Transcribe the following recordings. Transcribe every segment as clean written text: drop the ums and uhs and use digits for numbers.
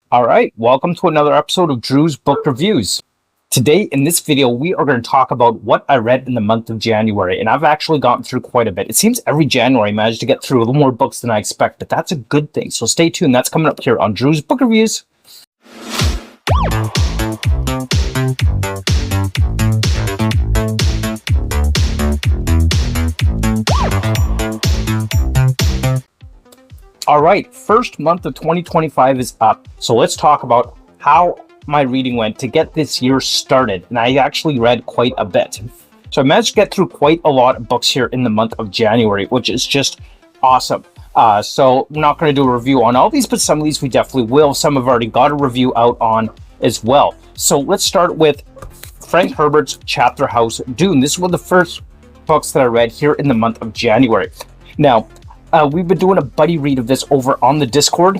All right, welcome to another episode of Drew's Book Reviews. Today, in this video, we are going to talk about what I read in the month of January, and I've actually gotten through quite a bit. It seems every January I manage to get through a little more books than I expect, but that's a good thing. So stay tuned. That's coming up here on Drew's Book Reviews. All right, first month of 2025 is up. So let's talk about how my reading went to get this year started. And I actually read quite a bit. So I managed to get through quite a lot of books here in the month of January, which is just awesome. So I'm not going to do a review on all these, but some of these we definitely will. Some I've already got a review out on as well. So let's start with Frank Herbert's Chapter House Dune. This is one of the first books that I read here in the month of January. Now, we've been doing a buddy read of this over on the Discord.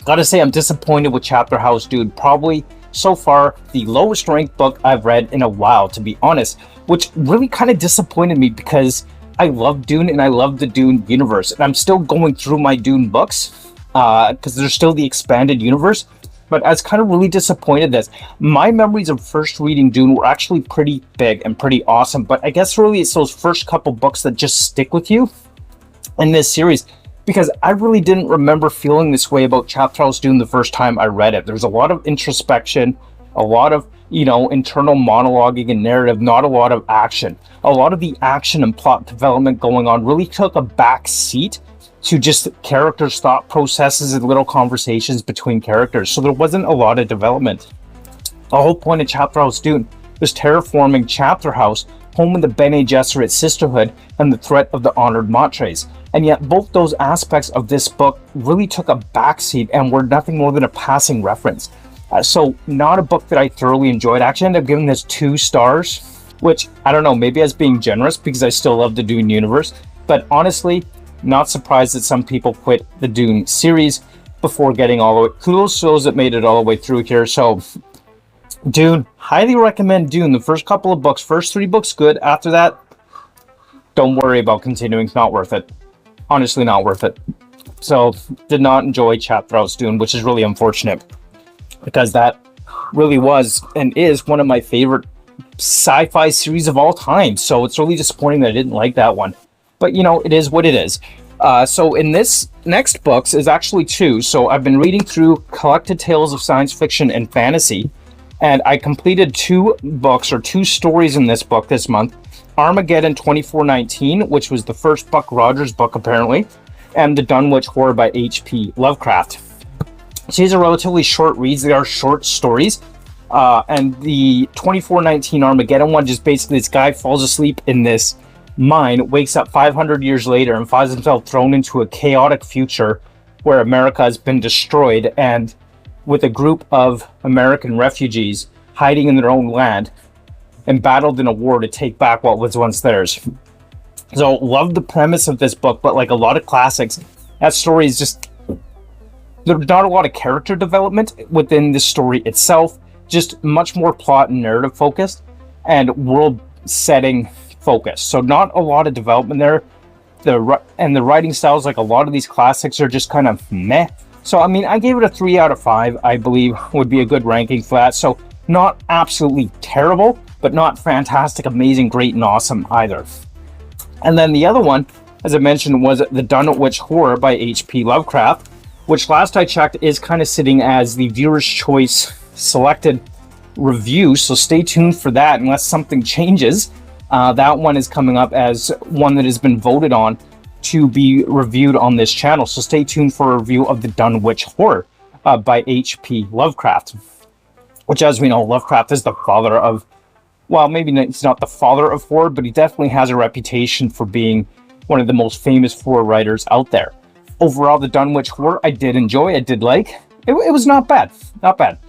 Gotta say, I'm disappointed with Chapter House Dune. Probably, so far, the lowest ranked book I've read in a while, to be honest. Which really kind of disappointed me because I love Dune and I love the Dune universe. And I'm still going through my Dune books because there's still the expanded universe. But I was kind of really disappointed this. My memories of first reading Dune were actually pretty big and pretty awesome. But I guess really it's those first couple books that just stick with you in this series, because I really didn't remember feeling this way about Chapter House Dune the first time I read it. There's a lot of introspection, a lot of, internal monologuing and narrative, not a lot of action. A lot of the action and plot development going on really took a back seat to just characters' thought processes and little conversations between characters. So there wasn't a lot of development. The whole point of Chapter House Dune was terraforming Chapter House, home of the Bene Gesserit sisterhood and the threat of the honored Matres. And yet both those aspects of this book really took a backseat and were nothing more than a passing reference. So not a book that I thoroughly enjoyed. I actually ended up giving this 2 stars, which I don't know, maybe as being generous because I still love the Dune universe. But honestly, not surprised that some people quit the Dune series before getting all the way. Kudos to those that made it all the way through here. So Dune, highly recommend Dune. The first couple of books, first 3 books, good. After that, don't worry about continuing. It's not worth it. Honestly, not worth it. So, did not enjoy Chapter House Dune, which is really unfortunate, because that really was and is one of my favorite sci-fi series of all time. So it's really disappointing that I didn't like that one. But it is what it is. So in this next books is actually 2. So I've been reading through Collected Tales of Science Fiction and Fantasy, and I completed 2 books or 2 stories in this book this month. Armageddon 2419, which was the first Buck Rogers book apparently, and The Dunwich Horror by H.P. Lovecraft. So these are relatively short reads. They are short stories. And the 2419 Armageddon one, just basically this guy falls asleep in this mine, wakes up 500 years later and finds himself thrown into a chaotic future where America has been destroyed, and with a group of American refugees hiding in their own land, embattled in a war to take back what was once theirs. So love the premise of this book, but like a lot of classics, that story is just, there's not a lot of character development within the story itself, just much more plot and narrative focused and world setting focused. So not a lot of development there. The writing styles, like a lot of these classics, are just kind of meh. So I mean, I gave it a 3 out of 5, I believe would be a good ranking for that. So not absolutely terrible, but not fantastic, amazing, great, and awesome either. And then the other one, as I mentioned, was The Dunwich Horror by H.P. Lovecraft, which last I checked is kind of sitting as the viewer's choice selected review. So stay tuned for that unless something changes. That one is coming up as one that has been voted on to be reviewed on this channel. So stay tuned for a review of The Dunwich Horror by H.P. Lovecraft, which, as we know, Lovecraft is the father of, well, maybe he's not the father of horror, but he definitely has a reputation for being one of the most famous horror writers out there. Overall, The Dunwich Horror, I did enjoy, I did like. It was not bad, not bad.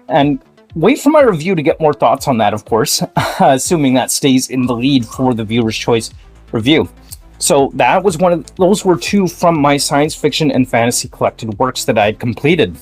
And wait for my review to get more thoughts on that, of course, assuming that stays in the lead for the viewer's choice review. So that was those were 2 from my science fiction and fantasy collected works that I had completed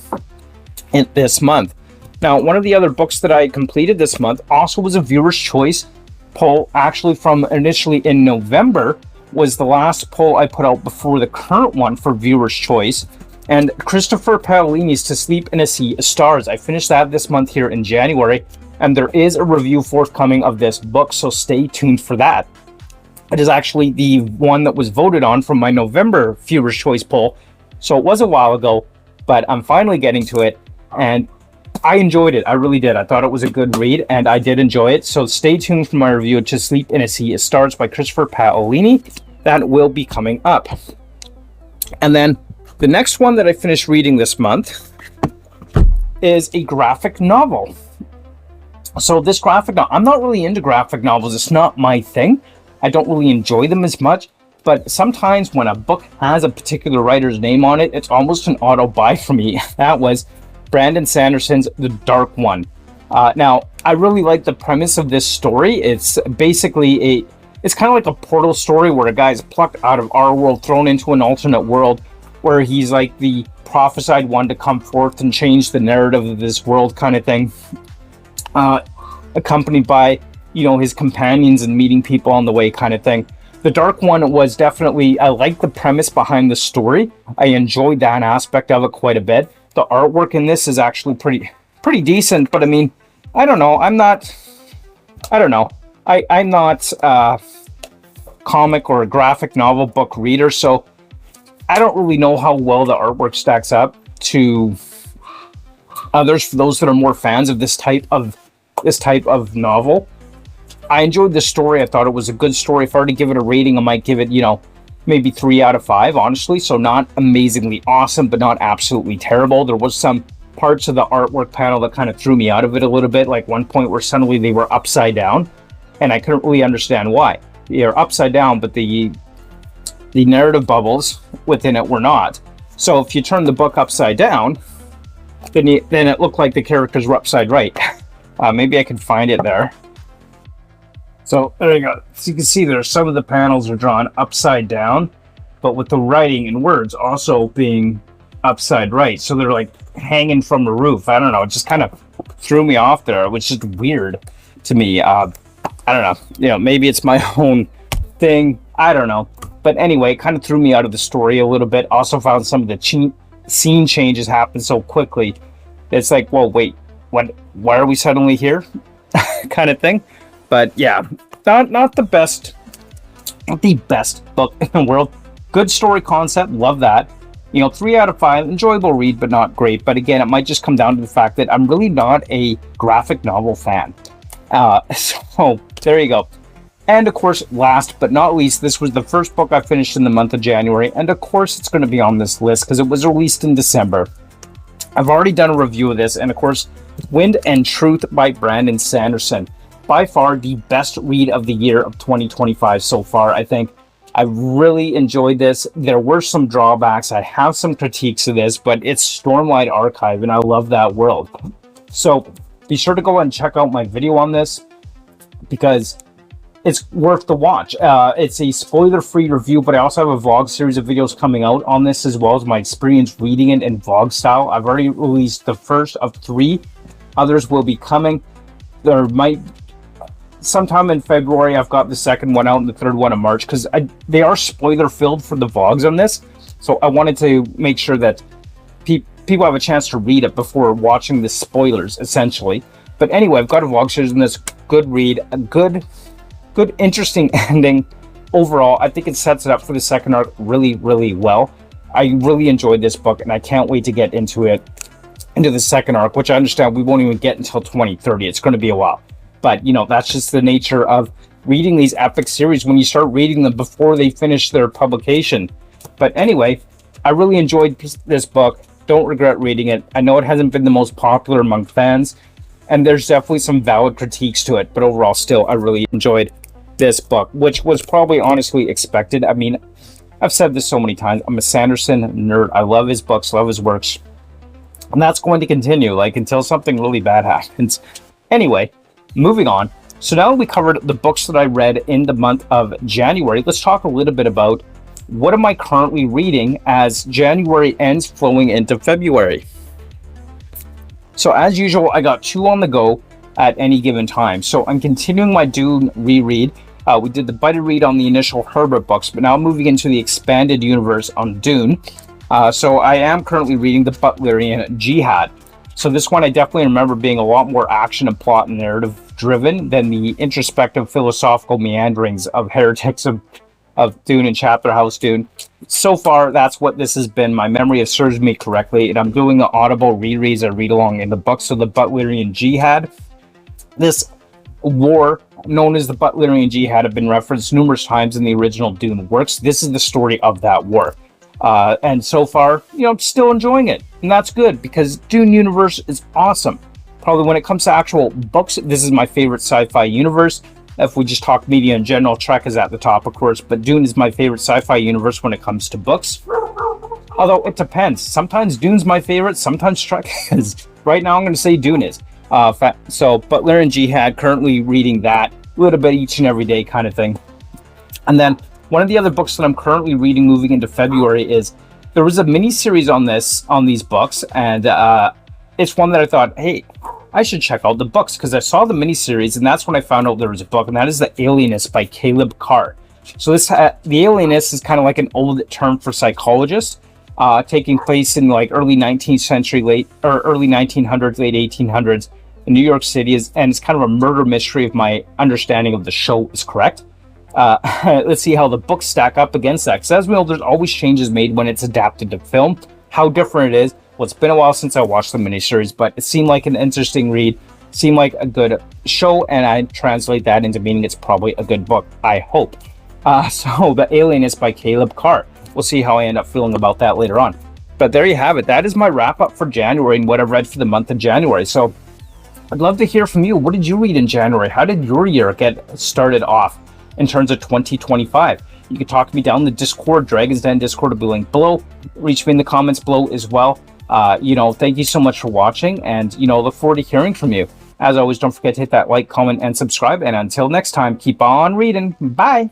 in this month. Now, one of the other books that I completed this month also was a viewer's choice poll, actually from initially in November, was the last poll I put out before the current one for viewer's choice. And Christopher Paolini's To Sleep in a Sea of Stars. I finished that this month here in January, and there is a review forthcoming of this book, so stay tuned for that. It is actually the one that was voted on from my November Viewer's Choice poll, so it was a while ago, but I'm finally getting to it, and I enjoyed it. I really did. I thought it was a good read, and I did enjoy it. So stay tuned for my review of To Sleep in a Sea of Stars by Christopher Paolini. That will be coming up. And then the next one that I finished reading this month is a graphic novel. So this graphic novel, I'm not really into graphic novels. It's not my thing. I don't really enjoy them as much. But sometimes when a book has a particular writer's name on it, it's almost an auto buy for me. That was Brandon Sanderson's The Dark One. Now, I really like the premise of this story. It's basically it's kind of like a Portal story where a guy's plucked out of our world, thrown into an alternate world where he's like the prophesied one to come forth and change the narrative of this world kind of thing. Accompanied by, his companions and meeting people on the way kind of thing. The Dark One was definitely, I like the premise behind the story. I enjoyed that aspect of it quite a bit. The artwork in this is actually pretty decent, but I mean, I don't know. I'm not a comic or a graphic novel book reader, so I don't really know how well the artwork stacks up to others. For those that are more fans of this type of novel, I enjoyed the story. I thought it was a good story. If I were to give it a rating, I might give it, maybe 3 out of 5, honestly. So not amazingly awesome, but not absolutely terrible. There was some parts of the artwork panel that kind of threw me out of it a little bit, like one point where suddenly they were upside down, and I couldn't really understand why. They're upside down, but the narrative bubbles within it were not. So if you turn the book upside down, then it looked like the characters were upside right. Maybe I can find it there. So there you go. So you can see there, some of the panels are drawn upside down, but with the writing and words also being upside right. So they're like hanging from the roof. I don't know. It just kind of threw me off there. It was just weird to me. I don't know. Maybe it's my own thing. I don't know. But anyway, it kind of threw me out of the story a little bit. Also found some of the scene changes happen so quickly. It's like, whoa, wait, what? Why are we suddenly here? Kind of thing. But yeah, not the best book in the world. Good story concept, love that. 3 out of 5, enjoyable read, but not great. But again, it might just come down to the fact that I'm really not a graphic novel fan. So there you go. And of course, last but not least, this was the first book I finished in the month of January. And of course, it's going to be on this list because it was released in December. I've already done a review of this. And of course, Wind and Truth by Brandon Sanderson. By far the best read of the year of 2025 so far, I think. I really enjoyed this. There were some drawbacks. I have some critiques of this, but it's Stormlight Archive, and I love that world. So be sure to go and check out my video on this because it's worth the watch. It's a spoiler-free review, but I also have a vlog series of videos coming out on this, as well as my experience reading it in vlog style. I've already released the first of 3. Others will be coming. There might... Sometime in February, I've got the second one out and the third one in March, because they are spoiler-filled for the vlogs on this. So I wanted to make sure that people have a chance to read it before watching the spoilers, essentially. But anyway, I've got a vlog series in this. Good read, a good, interesting ending. Overall, I think it sets it up for the second arc really, really well. I really enjoyed this book, and I can't wait to get into the second arc, which I understand we won't even get until 2030. It's going to be a while. But, that's just the nature of reading these epic series when you start reading them before they finish their publication. But anyway, I really enjoyed this book. Don't regret reading it. I know it hasn't been the most popular among fans, and there's definitely some valid critiques to it. But overall, still, I really enjoyed this book, which was probably honestly expected. I mean, I've said this so many times. I'm a Sanderson nerd. I love his books, love his works. And that's going to continue, until something really bad happens. Anyway, moving on. So now that we covered the books that I read in the month of January, let's talk a little bit about what am I currently reading as January ends flowing into February. So as usual, I got 2 on the go at any given time. So I'm continuing my Dune reread. We did the buddy read on the initial Herbert books, but now moving into the expanded universe on Dune. So I am currently reading the Butlerian Jihad. So this one I definitely remember being a lot more action and plot and narrative driven than the introspective philosophical meanderings of Heretics of Dune and Chapter House Dune. So far, that's what this has been. My memory has served me correctly, and I'm doing the audible rereads or read along in the books of the Butlerian Jihad. This war, known as the Butlerian Jihad, have been referenced numerous times in the original Dune works. This is the story of that war. And so far, I'm still enjoying it. And that's good, because Dune universe is awesome. Probably when it comes to actual books, this is my favorite sci-fi universe. If we just talk media in general, Trek is at the top, of course, but Dune is my favorite sci-fi universe when it comes to books. Although it depends. Sometimes Dune's my favorite, sometimes Trek is. Right now I'm going to say Dune is. So Butlerian Jihad, currently reading that a little bit each and every day kind of thing. And then one of the other books that I'm currently reading moving into February is, there was a mini-series on these books, and it's one that I thought, hey, I should check out the books, because I saw the mini-series, and that's when I found out there was a book, and that is The Alienist by Caleb Carr. So this, The Alienist is kind of like an old term for psychologists, taking place in like early 19th century, early 1900s, late 1800s in New York City, and it's kind of a murder mystery if my understanding of the show is correct. Let's see how the books stack up against that, because as we know, there's always changes made when it's adapted to film. How different it is. Well, it's been a while since I watched the miniseries, but it seemed like an interesting read, seemed like a good show, and I translate that into meaning it's probably a good book, I hope. So The Alienist by Caleb Carr. We'll see how I end up feeling about that later on. But there you have it. That is my wrap up for January and what I've read for the month of January. So I'd love to hear from you. What did you read in January? How did your year get started off in terms of 2025? You can talk to me down in the Discord, Dragon's Den Discord will be linked below. Reach me in the comments below as well. Thank you so much for watching, and look forward to hearing from you. As always, don't forget to hit that like, comment, and subscribe. And until next time, keep on reading. Bye.